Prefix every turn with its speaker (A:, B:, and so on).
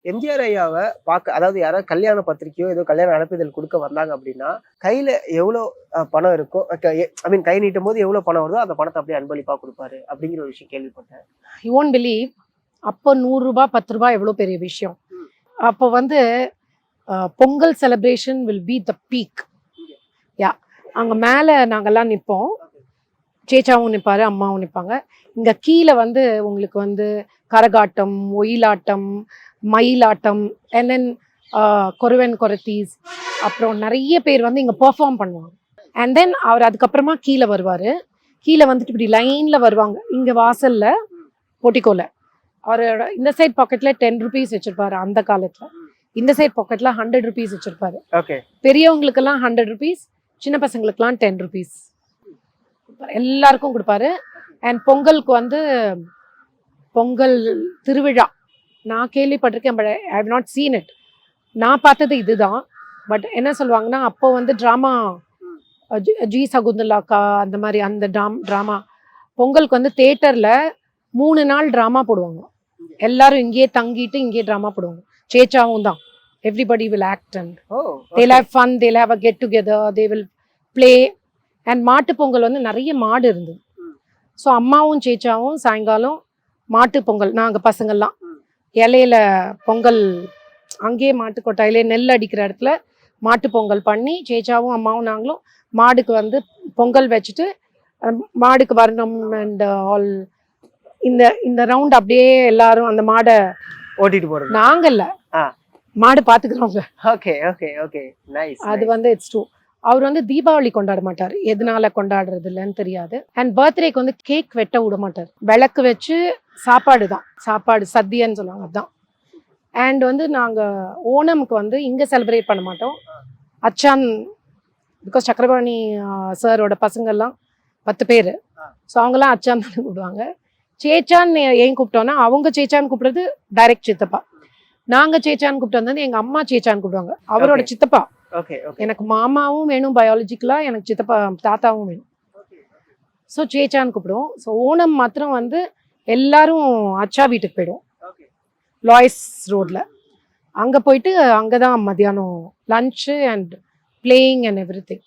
A: எம்ஜிஆர் ஐயாவை பார்க்க அதாவது யாராவது கல்யாண பத்திரிக்கையோ ஏதோ கல்யாண அழைப்பிதழ் கொடுக்க வந்தாங்க அப்படின்னா கையில எவ்வளோ பணம் இருக்கோ ஐ மீன் கை நீட்டும் போது எவ்வளவு பணம் வருதோ அந்த பணத்தை அப்படியே அன்பளிப்பா கொடுப்பாரு அப்படிங்கிற ஒரு விஷயம் கேள்விப்பட்டேன்.
B: யூ ஒன்ட் பிலீவ், அப்போ 100 ரூபாய் 10 ரூபாய் எவ்வளோ பெரிய விஷயம். அப்போ வந்து Pongal celebration will be the peak. Yeah, அங்கே மேலே நாங்கள்லாம் நிற்போம். சேச்சாவும் நிற்பாரு, அம்மாவும் நிற்பாங்க. இங்கே கீழே வந்து உங்களுக்கு வந்து கரகாட்டம், ஒயிலாட்டம், மயிலாட்டம், அண்ட் தென் கொருவன் கொரத்தீஸ், அப்புறம் நிறைய பேர் வந்து இங்கே பெர்ஃபார்ம் பண்ணுவாங்க. அண்ட் தென் அவர் அதுக்கப்புறமா கீழே வருவார். கீழே வந்துட்டு இப்படி லைனில் வருவாங்க. இங்கே வாசலில் போட்டிக்கோல அவரோட இந்த சைட் பாக்கெட்டில் 10 rupees வச்சுருப்பாரு அந்த காலத்தில். இந்த சைட் பாக்கெட்டில் 100 rupees வச்சுருப்பாரு. பெரியவங்களுக்கெல்லாம் 100 rupees, சின்ன பசங்களுக்கெல்லாம் 10 rupees எல்லாருக்கும் கொடுப்பாரு. அண்ட் பொங்கலுக்கு வந்து பொங்கல் திருவிழா நான் கேள்விப்பட்டிருக்கேன், but I have not seen it. நான் பார்த்தது இதுதான். பட் என்ன சொல்லுவாங்கன்னா, அப்போ வந்து ட்ராமா ஜி சகுந்தலாக்கா அந்த மாதிரி அந்த ட்ராமா பொங்கலுக்கு வந்து தேட்டரில் 3 நாள் ட்ராமா போடுவாங்க. எல்லாரும் இங்கேயே தங்கிட்டு இங்கேயே ட்ராமா போடுவாங்க. சேச்சாவும் தான். Everybody will act and they'll have fun, they'll have a get together, they will play. And மாட்டு பொங்கல் வந்து நிறைய மாடு இருந்தது. ஸோ அம்மாவும் சேச்சாவும் சாயங்காலம் மாட்டு பொங்கல், நாங்கள் பசங்கள்லாம் இலையில பொங்கல் அங்கேயே மாட்டு கொட்டாயிலே நெல் அடிக்கிற இடத்துல மாட்டு பொங்கல் பண்ணி சேச்சாவும் அம்மாவும் நாங்களும் மாடுக்கு வந்து பொங்கல் வச்சுட்டு மாடுக்கு வரணும். அண்ட் ஆல் இந்த இந்த ரவுண்ட் அப்படியே எல்லாரும் அந்த மாடை
A: ஓட்டிட்டு போறது.
B: நாங்கல்ல, மாடு பார்த்துக்கிறோங்க.
A: Okay okay okay nice.
B: அது வந்து இட்ஸ் டூ. அவர் வந்து தீபாவளி கொண்டாட மாட்டார், எதனால கொண்டாடுறது இல்லைன்னு தெரியாது. அண்ட் பர்த்டேக்கு வந்து கேக் வெட்ட விட மாட்டார். விளக்கு வச்சு சாப்பாடு தான், சாப்பாடு சத்தியன்னு சொல்லுவாங்க அதுதான். அண்ட் வந்து நாங்கள் ஓணமுக்கு வந்து இங்கே செலிப்ரேட் பண்ண மாட்டோம். அச்சான், பிகாஸ் சக்கரபாணி சாரோட பசங்கள்லாம் 10 பேர். ஸோ அவங்கெல்லாம் அச்சான் தான் கூப்பிடுவாங்க. சேச்சான்னு ஏன் கூப்பிட்டோன்னா, அவங்க சேச்சான்னு கூப்பிடுறது டைரக்ட் சித்தப்பா. நாங்கள் சேச்சான்னு கூப்பிட்டு வந்தது எங்கள் அம்மா சேச்சான்னு கூப்பிடுவாங்க, அவரோட சித்தப்பா. எனக்கு மாமாவும் வேணும் பயாலஜிக்கலா, எனக்கு சித்தப்பா தாத்தாவும் வேணும். ஸோ சேச்சான்னு கூப்பிடுவோம். ஸோ ஓணம் மாத்திரம் வந்து எல்லாரும் அச்சா வீட்டுக்கு போயிடுவோம், லாய்ஸ் ரோட்ல. அங்கே போயிட்டு அங்கே தான் மத்தியானம் lunch and playing and every thing.